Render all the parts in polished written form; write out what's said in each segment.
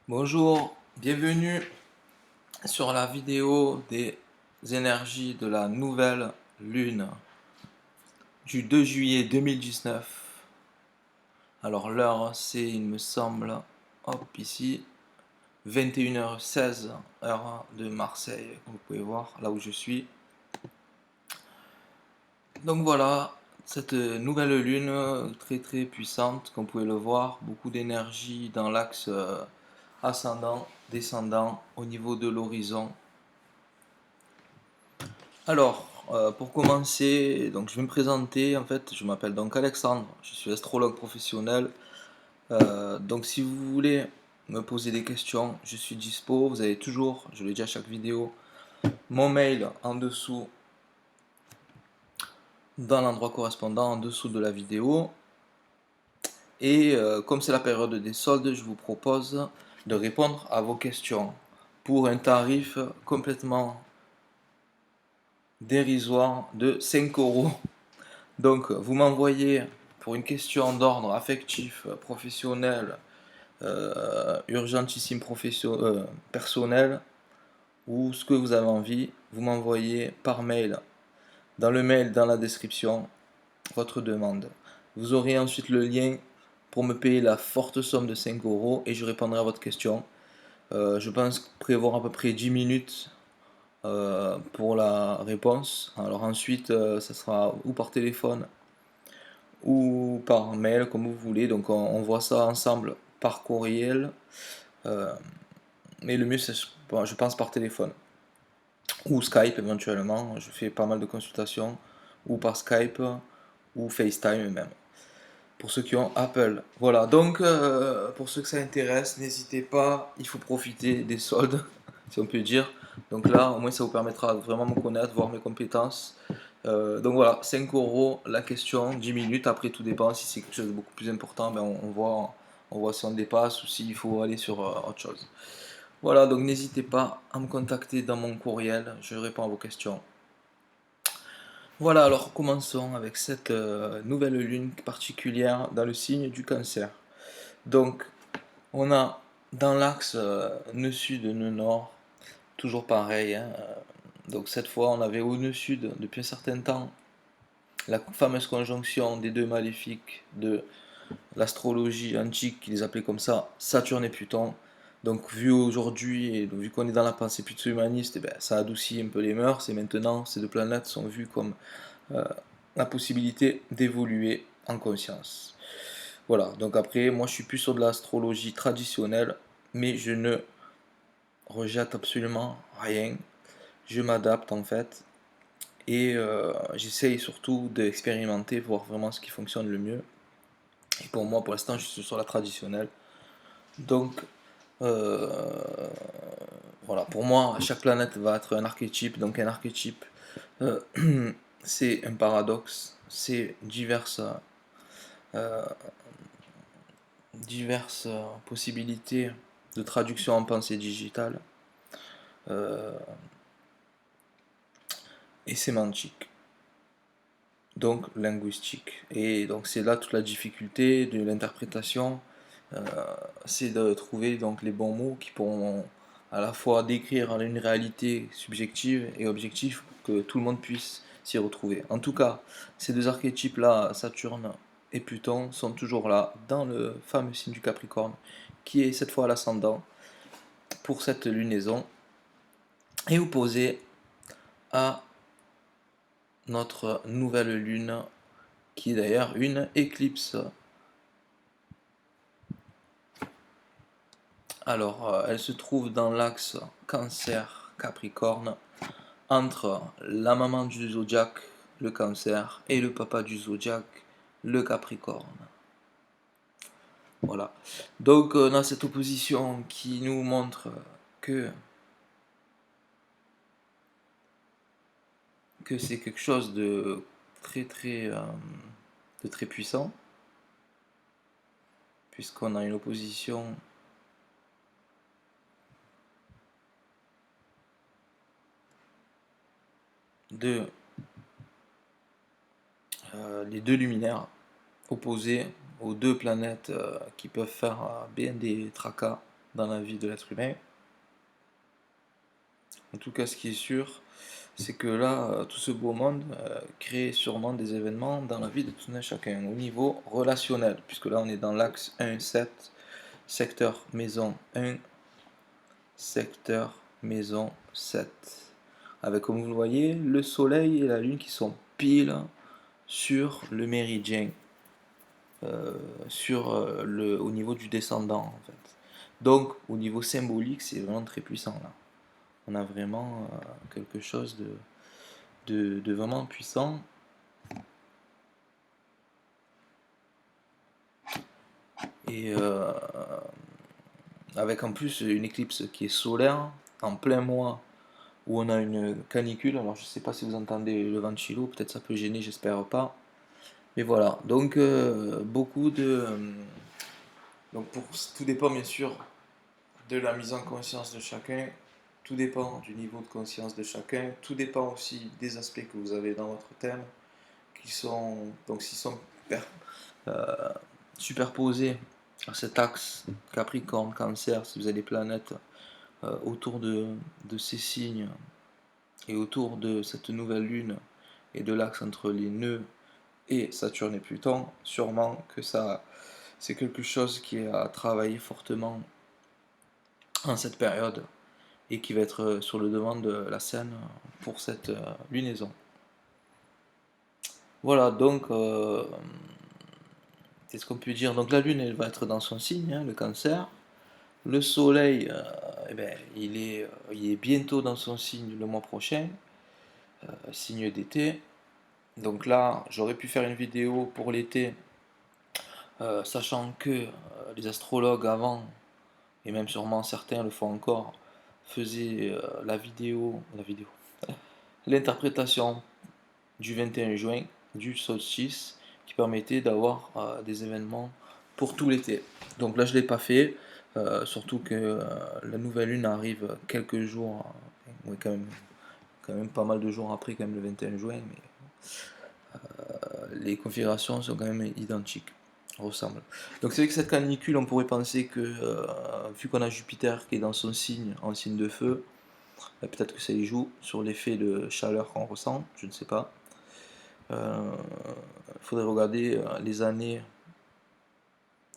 Bonjour, bienvenue sur la vidéo des énergies de la nouvelle lune du 2 juillet 2019. Alors l'heure c'est, il me semble, hop ici, 21h16 heure de Marseille, comme vous pouvez voir là où je suis. Donc voilà, cette nouvelle lune très très puissante, comme vous pouvez le voir, beaucoup d'énergie dans l'axe ascendant, descendant au niveau de l'horizon. Alors, pour commencer, donc je vais me présenter. En fait, je m'appelle donc Alexandre, je suis astrologue professionnel. Donc, si vous voulez me poser des questions, je suis dispo. Vous avez toujours, je le dis à chaque vidéo, mon mail en dessous, dans l'endroit correspondant, en dessous de la vidéo. Et comme c'est la période des soldes, je vous propose de répondre à vos questions pour un tarif complètement dérisoire de 5 euros. Donc, vous m'envoyez pour une question d'ordre affectif, professionnel, urgentissime personnel, ou ce que vous avez envie, vous m'envoyez par mail, dans le mail, dans la description, votre demande. Vous aurez ensuite le lien pour me payer la forte somme de 5 euros et je répondrai à votre question. Je pense prévoir à peu près 10 minutes pour la réponse. Alors ensuite, ça sera ou par téléphone ou par mail, comme vous voulez. Donc on voit ça ensemble par courriel. Euh, mais le mieux, c'est, bon, je pense, par téléphone. Ou Skype éventuellement. Je fais pas mal de consultations. Ou par Skype. Ou FaceTime même. Pour ceux qui ont Apple. Voilà, donc pour ceux que ça intéresse, n'hésitez pas. Il faut profiter des soldes, si on peut dire. Donc là, au moins, ça vous permettra de vraiment me connaître, voir mes compétences. Donc voilà, 5 euros la question, 10 minutes. Après, tout dépend. Si c'est quelque chose de beaucoup plus important, ben on voit si on dépasse ou s'il faut aller sur autre chose. Voilà, donc n'hésitez pas à me contacter dans mon courriel. Je réponds à vos questions. Voilà, alors commençons avec cette nouvelle lune particulière dans le signe du Cancer. Donc, on a dans l'axe nœud sud, nœud nord, toujours pareil, hein. Donc cette fois, on avait au nœud sud depuis un certain temps la fameuse conjonction des deux maléfiques de l'astrologie antique, qu'ils appelaient comme ça, Saturne et Pluton. Donc vu aujourd'hui, et vu qu'on est dans la pensée plutôt humaniste, eh ben, ça adoucit un peu les mœurs, et maintenant ces deux planètes sont vues comme euh, la possibilité d'évoluer en conscience. Voilà, donc après, moi je suis plus sur de l'astrologie traditionnelle, mais je ne rejette absolument rien. Je m'adapte en fait, et j'essaye surtout d'expérimenter, voir vraiment ce qui fonctionne le mieux. Et pour moi, pour l'instant, je suis sur la traditionnelle. Donc, euh, voilà, pour moi, chaque planète va être un archétype. Donc, un archétype, euh, c'est un paradoxe, c'est euh, diverses possibilités de traduction en pensée digitale euh, et sémantique, donc linguistique. Et donc c'est là toute la difficulté de l'interprétation, euh, c'est de trouver donc les bons mots qui pourront à la fois décrire une réalité subjective et objective pour que tout le monde puisse s'y retrouver. En tout cas, ces deux archétypes-là, Saturne et Pluton, sont toujours là dans le fameux signe du Capricorne, qui est cette fois l'ascendant pour cette lunaison, et opposé à notre nouvelle lune, qui est d'ailleurs une éclipse. Alors, elle se trouve dans l'axe Cancer-Capricorne, entre la maman du zodiaque, le Cancer, et le papa du zodiaque, le Capricorne. Voilà. Donc, on a cette opposition qui nous montre que, que c'est quelque chose très très, de très puissant, puisqu'on a une opposition de les deux luminaires opposés aux deux planètes qui peuvent faire bien des tracas. dans la vie de l'être humain. En tout cas, ce qui est sûr, c'est que là, tout ce beau monde crée sûrement des événements dans la vie de tout un chacun, au niveau relationnel, puisque là, on est dans l'axe 1-7, secteur maison 1, secteur maison 7. Avec, comme vous le voyez, le soleil et la lune qui sont pile sur le méridien, au niveau du descendant, en fait. Donc, au niveau symbolique, c'est vraiment très puissant, là. On a vraiment quelque chose de vraiment puissant. Et avec en plus une éclipse qui est solaire, en plein mois, où on a une canicule. Alors je sais pas si vous entendez le ventilo, peut-être ça peut gêner, j'espère pas. Mais voilà, donc beaucoup de... donc tout dépend bien sûr de la mise en conscience de chacun, tout dépend du niveau de conscience de chacun, tout dépend aussi des aspects que vous avez dans votre thème, qui sont, donc s'ils sont euh, superposés à cet axe Capricorne, Cancer, si vous avez des planètes autour de ces signes et autour de cette nouvelle lune et de l'axe entre les nœuds et Saturne et Pluton, sûrement que ça c'est quelque chose qui est à travailler fortement en cette période et qui va être sur le devant de la scène pour cette lunaison. Voilà, donc qu'est-ce qu'on peut dire? Donc la lune elle va être dans son signe, hein, le Cancer. Le soleil eh ben, il est bientôt dans son signe le mois prochain, signe d'été. Donc là, j'aurais pu faire une vidéo pour l'été, sachant que les astrologues avant, et même sûrement certains le font encore, faisaient l'interprétation du 21 juin, du solstice, qui permettait d'avoir des événements pour tout l'été. Donc là, je ne l'ai pas fait, surtout que la nouvelle lune arrive quelques jours, ouais, quand même pas mal de jours après, quand même le 21 juin, mais les configurations sont quand même identiques, ressemblent. Donc c'est vrai que cette canicule, on pourrait penser que, vu qu'on a Jupiter qui est dans son signe, en signe de feu, peut-être que ça y joue sur l'effet de chaleur qu'on ressent, je ne sais pas. Il faudrait regarder les années,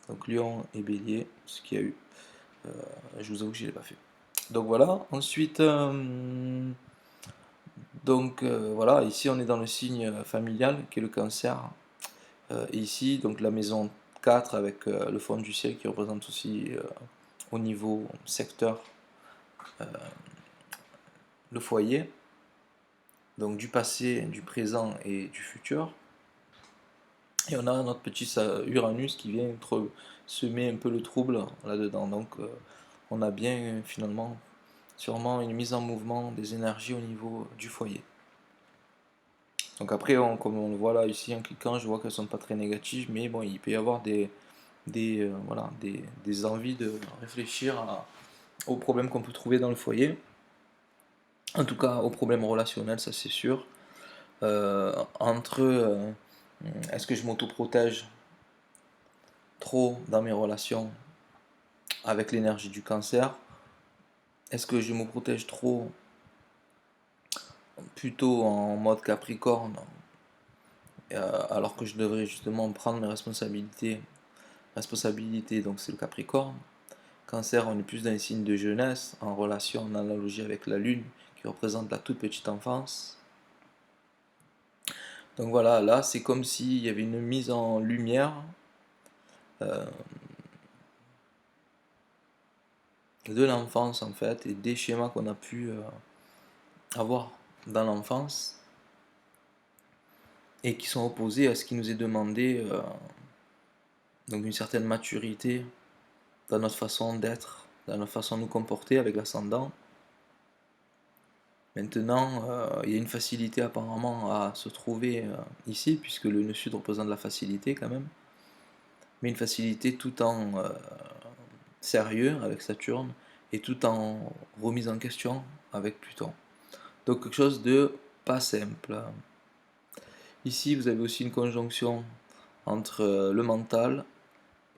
donc Lion et Bélier, ce qu'il y a eu. Je vous avoue que je ne l'ai pas fait. Donc voilà, ensuite, voilà, ici on est dans le signe familial qui est le Cancer. Et ici, donc la maison 4 avec le fond du ciel qui représente aussi au niveau secteur le foyer, donc du passé, du présent et du futur. Et on a notre petit Uranus qui vient semer un peu le trouble là-dedans. Donc on a bien finalement sûrement une mise en mouvement des énergies au niveau du foyer. Donc après, comme on le voit là ici en cliquant, je vois qu'elles ne sont pas très négatives, mais bon, il peut y avoir voilà, des envies de réfléchir aux problèmes qu'on peut trouver dans le foyer. En tout cas, aux problèmes relationnels, ça c'est sûr. Est-ce que je m'autoprotège trop dans mes relations avec l'énergie du Cancer? Est-ce que je me protège trop plutôt en mode Capricorne, alors que je devrais justement prendre mes responsabilités? Responsabilité, donc c'est le Capricorne. Cancer, on est plus dans les signes de jeunesse, en relation, en analogie avec la Lune, qui représente la toute petite enfance. Donc voilà, là c'est comme s'il y avait une mise en lumière euh, de l'enfance en fait, et des schémas qu'on a pu avoir dans l'enfance, et qui sont opposés à ce qui nous est demandé, donc une certaine maturité dans notre façon d'être, dans notre façon de nous comporter avec l'ascendant. Maintenant, il y a une facilité apparemment à se trouver ici, puisque le nœud sud représente la facilité quand même, mais une facilité tout en sérieux avec Saturne, et tout en remise en question avec Pluton. Donc quelque chose de pas simple. Ici, vous avez aussi une conjonction entre le mental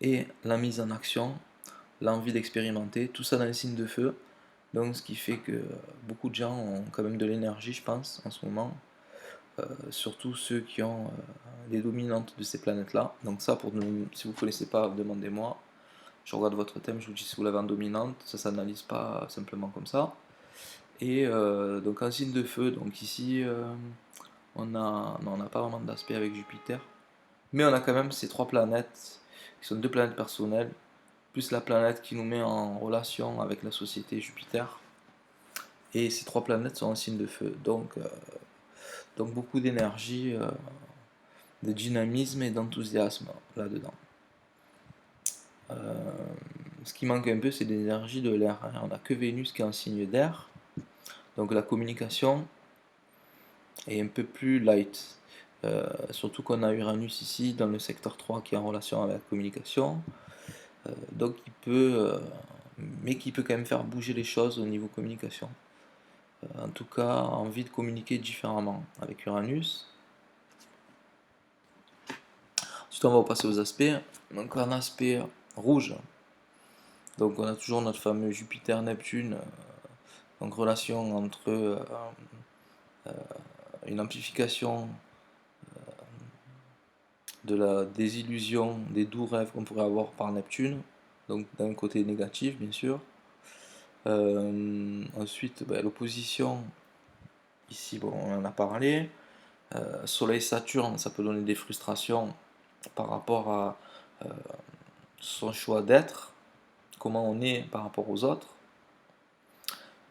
et la mise en action. l'envie d'expérimenter, tout ça dans les signes de feu. Donc ce qui fait que beaucoup de gens ont quand même de l'énergie, je pense, en ce moment. Surtout ceux qui ont les dominantes de ces planètes-là. Donc ça, si vous ne connaissez pas, demandez-moi. Je regarde votre thème, je vous dis si vous l'avez en dominante, ça s'analyse pas simplement comme ça. Et donc en signe de feu, donc ici on n'a pas vraiment d'aspect avec Jupiter, mais on a quand même ces trois planètes qui sont deux planètes personnelles, plus la planète qui nous met en relation avec la société Jupiter. Et ces trois planètes sont en signe de feu, donc beaucoup d'énergie, de dynamisme et d'enthousiasme là-dedans. Ce qui manque un peu, c'est l'énergie de l'air. On n'a que Vénus qui est en signe d'air, donc la communication est un peu plus light. Surtout qu'on a Uranus ici dans le secteur 3 qui est en relation avec la communication. Donc mais qui peut quand même faire bouger les choses au niveau communication. En tout cas, envie de communiquer différemment avec Uranus. Ensuite, on va passer aux aspects. Donc, un aspect rouge. Donc, on a toujours notre fameux Jupiter-Neptune. Donc, relation entre une amplification de la désillusion, des doux rêves qu'on pourrait avoir par Neptune. Donc, d'un côté négatif, bien sûr. Ensuite, l'opposition. Ici, bon, on en a parlé. Soleil-Saturne, ça peut donner des frustrations par rapport à son choix d'être, comment on est par rapport aux autres.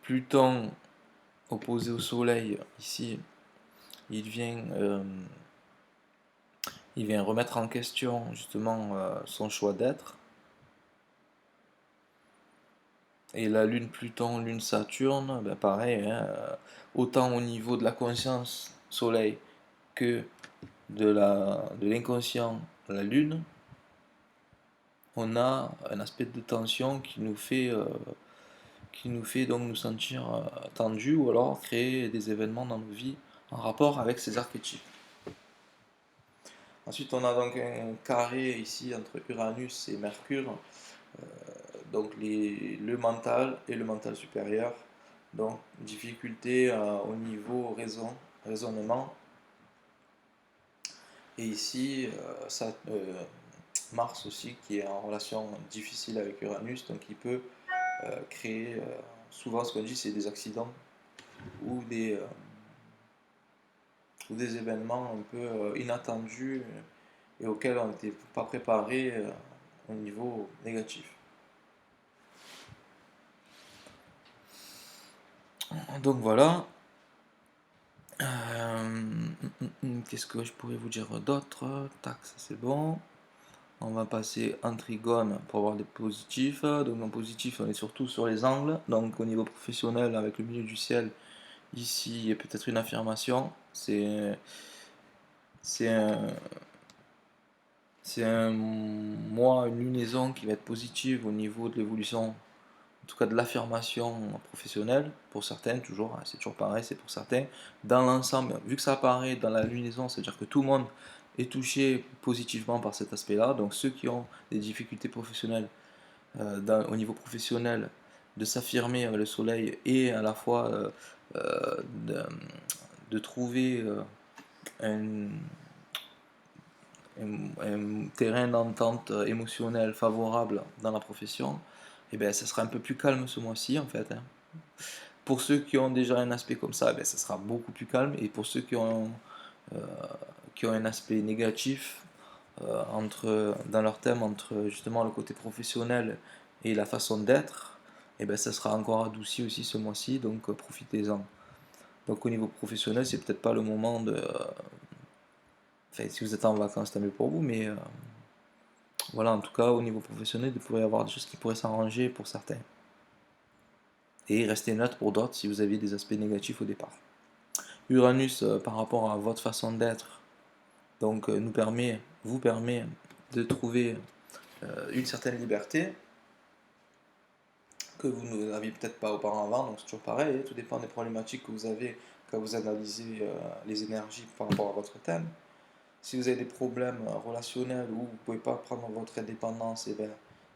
Pluton, opposé au Soleil, ici, il vient remettre en question justement son choix d'être. Et la Lune Pluton, Lune Saturne, pareil, hein, autant au niveau de la conscience Soleil que de l'inconscient la Lune, on a un aspect de tension qui nous fait donc nous sentir tendus ou alors créer des événements dans nos vies en rapport avec ces archétypes. Ensuite, on a donc un carré ici entre Uranus et Mercure, donc le mental et le mental supérieur. Donc, difficulté au niveau raisonnement. Et ici, Mars aussi qui est en relation difficile avec Uranus, donc il peut créer, souvent ce qu'on dit c'est des accidents ou des événements un peu inattendus et auxquels on n'était pas préparé au niveau négatif. Donc voilà. Qu'est-ce que je pourrais vous dire d'autre? Tac, ça c'est bon. On va passer en trigone pour avoir des positifs. Donc en positif, on est surtout sur les angles. Donc au niveau professionnel, avec le milieu du ciel, ici, il y a peut-être une affirmation. C'est un, c'est un mois, une lunaison qui va être positive au niveau de l'évolution, en tout cas de l'affirmation professionnelle, pour certains, toujours, hein, c'est toujours pareil, c'est pour certains. Dans l'ensemble, vu que ça apparaît dans la lunaison, c'est-à-dire que tout le monde est touché positivement par cet aspect-là. Donc ceux qui ont des difficultés professionnelles, au niveau professionnel, de s'affirmer avec le soleil et à la fois euh, de, de trouver un, un terrain d'entente émotionnelle favorable dans la profession, et bien ça sera un peu plus calme ce mois-ci en fait, hein. Pour ceux qui ont déjà un aspect comme ça, ça sera beaucoup plus calme. Et pour ceux euh, qui ont un aspect négatif dans leur thème entre justement le côté professionnel et la façon d'être, ça sera encore adouci aussi ce mois-ci, donc profitez-en. Donc au niveau professionnel, c'est peut-être pas le moment de... Enfin, si vous êtes en vacances, c'est mieux pour vous, mais voilà, en tout cas, au niveau professionnel, il pourrait y avoir des choses qui pourraient s'arranger pour certains. Et rester neutre pour d'autres si vous aviez des aspects négatifs au départ. Uranus, par rapport à votre façon d'être, donc vous permet de trouver une certaine liberté que vous n'aviez peut-être pas auparavant, donc c'est toujours pareil, tout dépend des problématiques que vous avez quand vous analysez les énergies par rapport à votre thème. Si vous avez des problèmes relationnels où vous ne pouvez pas prendre votre indépendance,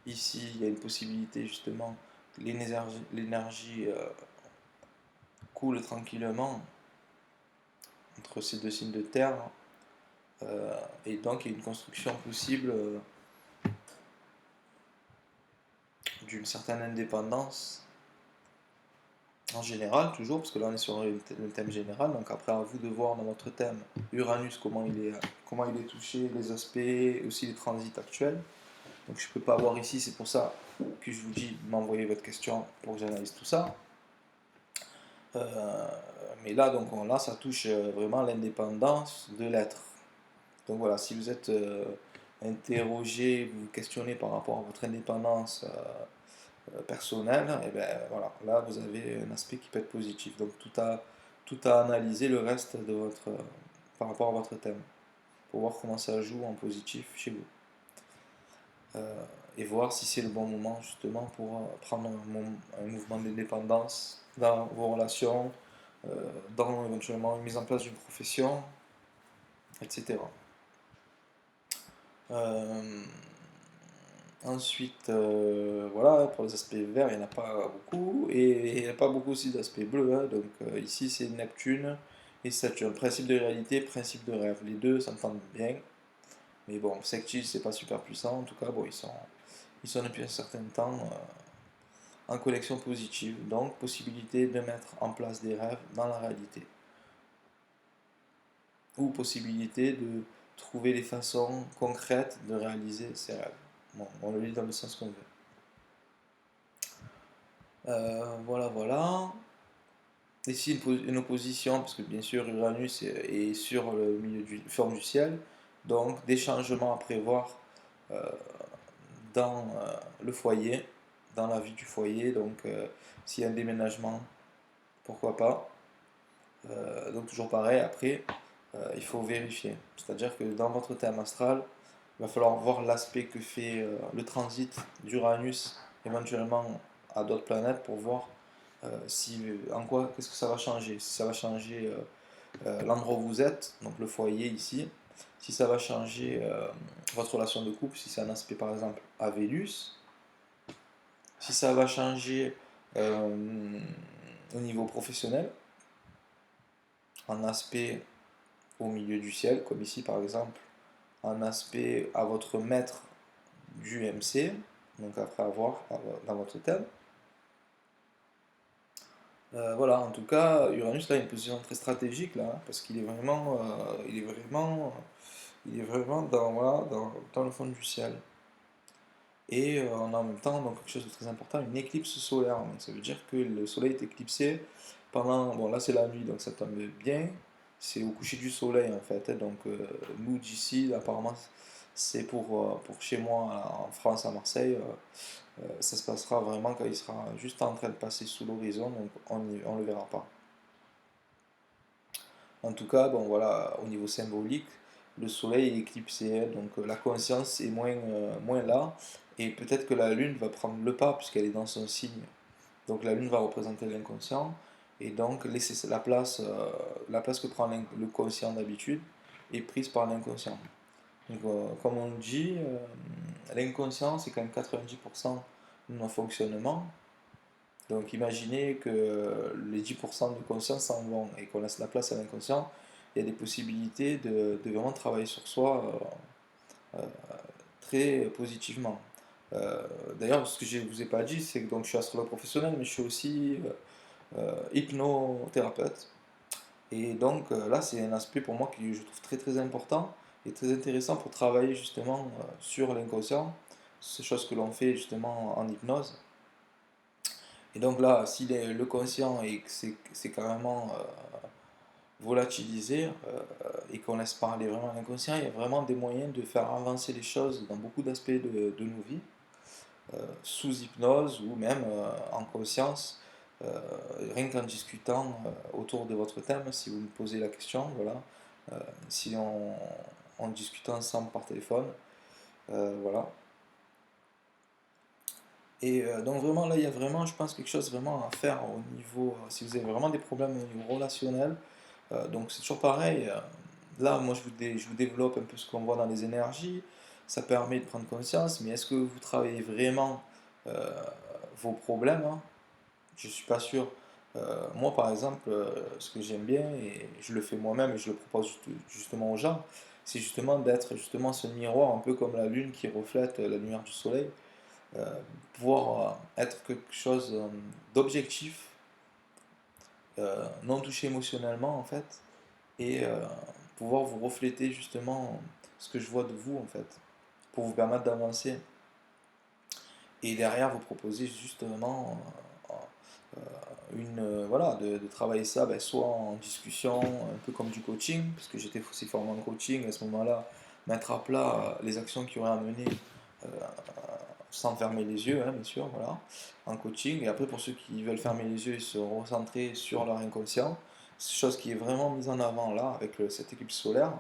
Ici, il y a une possibilité justement que l'énergie coule tranquillement entre ces deux signes de terre. Et donc, il y a une construction possible d'une certaine indépendance en général, toujours, parce que là on est sur le thème général, donc après à vous de voir dans votre thème Uranus comment il est touché, les aspects et aussi les transits actuels. Donc je ne peux pas voir ici, c'est pour ça que je vous dis de m'envoyer votre question pour que j'analyse tout ça. Euh, mais là, donc, là, ça touche vraiment l'indépendance de l'être. Donc voilà, si vous êtes interrogé, vous vous questionnez par rapport à votre indépendance personnelle, et ben voilà, là vous avez un aspect qui peut être positif. Donc tout à analyser le reste de par rapport à votre thème, pour voir comment ça joue en positif chez vous. Et voir si c'est le bon moment justement pour prendre un mouvement d'indépendance dans vos relations, dans éventuellement une mise en place d'une profession, etc. Euh, Ensuite, voilà, pour les aspects verts, il n'y en a pas beaucoup, et il n'y a pas beaucoup aussi d'aspects bleus, hein. Donc ici c'est Neptune et Saturne. Principe de réalité, principe de rêve. Les deux s'entendent bien, mais bon, Sectis c'est pas super puissant, en tout cas, bon, ils sont depuis un certain temps en connexion positive, donc possibilité de mettre en place des rêves dans la réalité, ou possibilité de trouver des façons concrètes de réaliser ces rêves. Bon, on le lit dans le sens qu'on veut. Voilà, voilà. Ici, une opposition, parce que bien sûr, Uranus est sur le milieu forme du ciel, donc des changements à prévoir euh, dans le foyer, dans la vie du foyer. Donc, s'il y a un déménagement, pourquoi pas. Donc, toujours pareil, après, il faut vérifier. C'est-à-dire que dans votre thème astral, il va falloir voir l'aspect que fait le transit d'Uranus éventuellement à d'autres planètes pour voir si, en quoi, qu'est-ce que ça va changer. Si ça va changer l'endroit où vous êtes, donc le foyer ici, si ça va changer votre relation de couple, si c'est un aspect par exemple à Vénus, si ça va changer au niveau professionnel, un aspect au milieu du ciel, comme ici par exemple, un aspect à votre maître du MC, donc après avoir dans votre thème. Voilà, en tout cas, Uranus là a une position très stratégique là, hein, parce qu'il est vraiment, il est vraiment dans, voilà, dans le fond du ciel. Et on a en même temps donc quelque chose de très important, une éclipse solaire. Donc ça veut dire que le soleil est éclipsé pendant, bon là c'est la nuit donc ça tombe bien, c'est au coucher du soleil en fait, hein. Donc nous d'ici apparemment c'est pour chez moi en France à Marseille, ça se passera vraiment quand il sera juste en train de passer sous l'horizon, donc on le verra pas. En tout cas, bon voilà, au niveau symbolique, le soleil est éclipsé, hein. Donc la conscience est moins là, et peut-être que la lune va prendre le pas puisqu'elle est dans son signe. Donc la lune va représenter l'inconscient, et donc laisser la place que prend le conscient d'habitude est prise par l'inconscient. Donc comme on dit, l'inconscient c'est quand même 90% de nos fonctionnements. Donc imaginez que les 10% de conscience s'en vont et qu'on laisse la place à l'inconscient, il y a des possibilités de vraiment travailler sur soi euh, très positivement. D'ailleurs, ce que je ne vous ai pas dit, c'est que donc, je suis astrologue professionnel, mais je suis aussi hypnothérapeute. Et donc là, c'est un aspect pour moi que je trouve très très important et très intéressant pour travailler justement sur l'inconscient, ces choses que l'on fait justement en hypnose. Et donc là, si le conscient et que c'est carrément volatilisé et qu'on laisse parler vraiment l'inconscient, il y a vraiment des moyens de faire avancer les choses dans beaucoup d'aspects de nos vies, sous hypnose ou même en conscience, rien qu'en discutant autour de votre thème, si vous me posez la question, voilà, si on discute ensemble par téléphone, voilà. Et donc vraiment là, il y a vraiment, je pense, quelque chose vraiment à faire au niveau, si vous avez vraiment des problèmes au niveau relationnel, donc c'est toujours pareil. Là, moi, je vous développe un peu ce qu'on voit dans les énergies. ça permet de prendre conscience, mais est-ce que vous travaillez vraiment euh, vos problèmes, hein? Je suis pas sûr. Moi, par exemple, ce que j'aime bien, et je le fais moi-même et je le propose justement aux gens, c'est justement d'être justement ce miroir, un peu comme la lune qui reflète la lumière du soleil, euh, pouvoir être quelque chose d'objectif, non touché émotionnellement en fait, et pouvoir vous refléter justement ce que je vois de vous en fait, pour vous permettre d'avancer. Et derrière, vous proposez justement voilà, de travailler ça, ben, soit en discussion, un peu comme du coaching, parce que j'étais aussi formé en coaching, à ce moment-là, mettre à plat les actions qui auraient à mener euh, sans fermer les yeux, hein, bien sûr, voilà, en coaching. Et après, pour ceux qui veulent fermer les yeux et se recentrer sur leur inconscient, c'est chose qui est vraiment mise en avant là, avec cette éclipse solaire.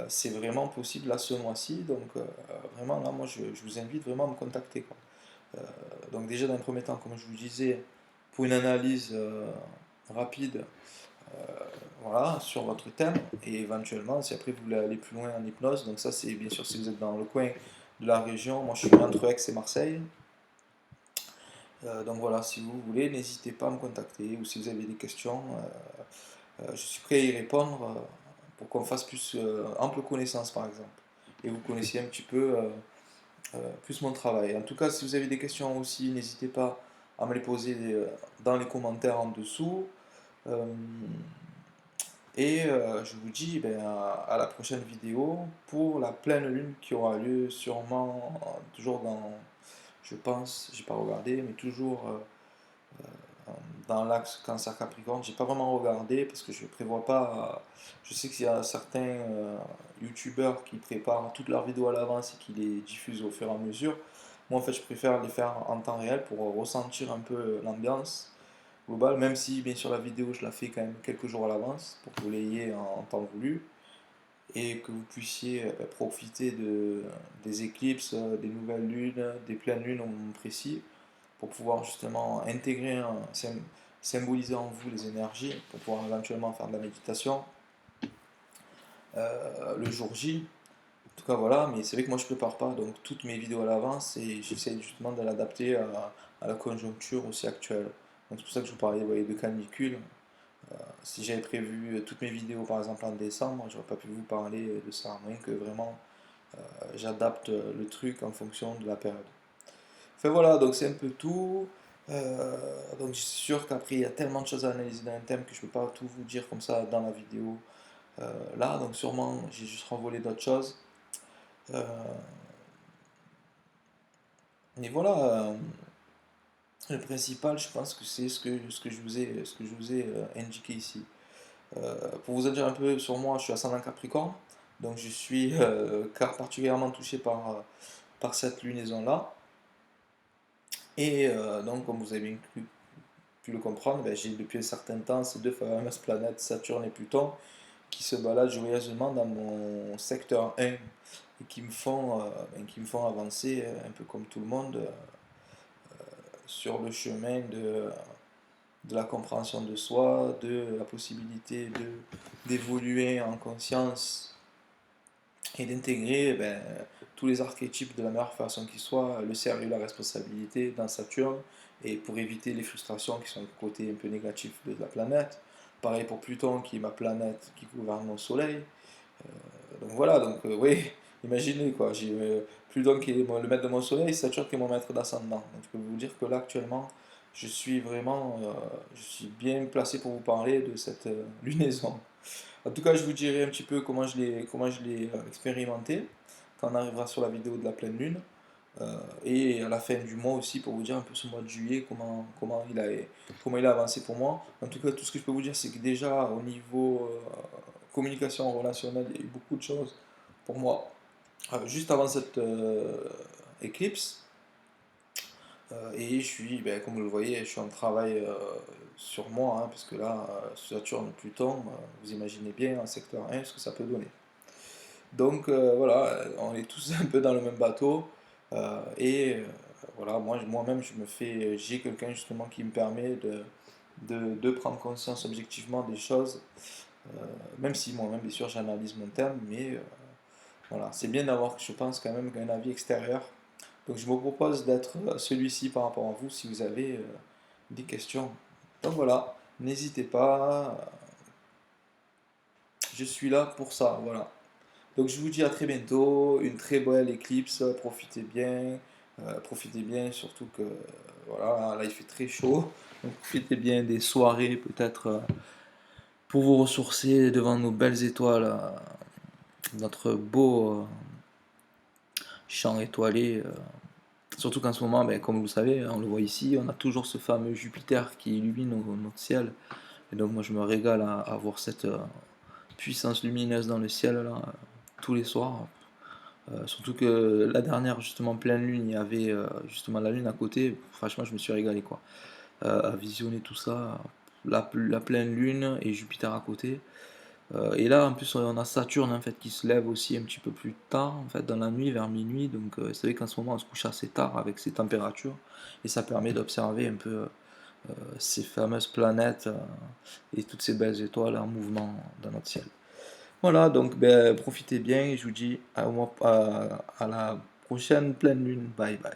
C'est vraiment possible là ce mois-ci, donc vraiment là, moi je vous invite vraiment à me contacter, quoi. Donc déjà, dans un premier temps, comme je vous disais, pour une analyse rapide, voilà, sur votre thème, et éventuellement, si après vous voulez aller plus loin en hypnose, donc ça c'est bien sûr si vous êtes dans le coin de la région, moi je suis entre Aix et Marseille. Donc voilà, si vous voulez, n'hésitez pas à me contacter, ou si vous avez des questions, je suis prêt à y répondre pour qu'on fasse plus ample connaissance par exemple, et vous connaissiez un petit peu plus mon travail. En tout cas, si vous avez des questions aussi, n'hésitez pas à me les poser dans les commentaires en dessous. Euh, je vous dis ben, à la prochaine vidéo pour la pleine lune qui aura lieu sûrement toujours dans, je pense, j'ai pas regardé, mais toujours dans l'axe Cancer Capricorne. J'ai pas vraiment regardé parce que je prévois pas. Je sais qu'il y a certains youtubeurs qui préparent toutes leurs vidéos à l'avance et qui les diffusent au fur et à mesure. Moi, en fait, je préfère les faire en temps réel pour ressentir un peu l'ambiance globale, même si, bien sûr, la vidéo, je la fais quand même quelques jours à l'avance pour que vous l'ayez en temps voulu et que vous puissiez profiter des éclipses, des nouvelles lunes, des pleines lunes au moment précis pour pouvoir justement intégrer, symboliser en vous les énergies, pour pouvoir éventuellement faire de la méditation le jour J. En tout cas, voilà, mais c'est vrai que moi je prépare pas donc toutes mes vidéos à l'avance et j'essaie justement de l'adapter à la conjoncture aussi actuelle. Donc c'est pour ça que je vous parlais, vous voyez, de canicule. Si j'avais prévu toutes mes vidéos par exemple en décembre, j'aurais pas pu vous parler de ça, à moins que vraiment j'adapte le truc en fonction de la période. Enfin voilà, donc c'est un peu tout. Donc je suis sûr qu'après il y a tellement de choses à analyser dans un thème que je ne peux pas tout vous dire comme ça dans la vidéo là. Donc sûrement j'ai juste renvolé d'autres choses. Euh, mais voilà, le principal je pense que c'est ce que je vous ai indiqué ici. Pour vous en dire un peu sur moi, je suis ascendant Capricorne. Donc je suis particulièrement touché par cette lunaison là. Et donc comme vous avez bien pu le comprendre, ben, j'ai depuis un certain temps ces deux fameuses planètes, Saturne et Pluton, qui se baladent joyeusement dans mon secteur 1 et qui me font avancer un peu comme tout le monde sur le chemin de la compréhension de soi, de la possibilité d'évoluer en conscience et d'intégrer ben, tous les archétypes de la meilleure façon qui soit, le sérieux, la responsabilité dans Saturne, et pour éviter les frustrations qui sont le côté un peu négatif de la planète. Pareil pour Pluton qui est ma planète qui gouverne mon soleil. Donc voilà, donc oui, imaginez quoi, j'ai Pluton qui est le maître de mon soleil, Saturne qui est mon maître d'ascendant. Donc je peux vous dire que là actuellement, je suis vraiment, je suis bien placé pour vous parler de cette lunaison. En tout cas, je vous dirai un petit peu comment je l'ai expérimenté quand on arrivera sur la vidéo de la pleine lune. Et à la fin du mois aussi pour vous dire un peu ce mois de juillet, comment il a avancé pour moi. En tout cas, tout ce que je peux vous dire, c'est que déjà au niveau communication relationnelle, il y a eu beaucoup de choses pour moi. Juste avant cette éclipse, et je suis, ben, comme vous le voyez, je suis en travail sur moi, hein, parce que là, Saturne, Pluton, vous imaginez bien en secteur 1 ce que ça peut donner. Donc voilà, on est tous un peu dans le même bateau. Voilà, moi-même, j'ai quelqu'un justement qui me permet de prendre conscience objectivement des choses, même si moi-même, bien sûr, j'analyse mon thème, mais Voilà, c'est bien d'avoir, je pense, quand même un avis extérieur. Donc je me propose d'être celui-ci par rapport à vous si vous avez des questions. Donc voilà, n'hésitez pas, je suis là pour ça, voilà. Donc je vous dis à très bientôt, une très belle éclipse, profitez bien, surtout que voilà, là il fait très chaud, donc profitez bien des soirées peut-être pour vous ressourcer devant nos belles étoiles, notre beau champ étoilé. Surtout qu'en ce moment, ben, comme vous le savez, on le voit ici, on a toujours ce fameux Jupiter qui illumine notre ciel. Et donc moi je me régale à voir cette puissance lumineuse dans le ciel là, tous les soirs. Surtout que la dernière justement pleine lune, il y avait justement la lune à côté. Franchement, je me suis régalé quoi, à visionner tout ça, la pleine lune et Jupiter à côté. Et là, en plus, on a Saturne en fait qui se lève aussi un petit peu plus tard, en fait, dans la nuit, vers minuit. Donc, c'est vrai qu'en ce moment, on se couche assez tard avec ces températures, et ça permet d'observer un peu ces fameuses planètes et toutes ces belles étoiles en mouvement dans notre ciel. Voilà, donc ben, profitez bien et je vous dis à la prochaine pleine lune. Bye bye.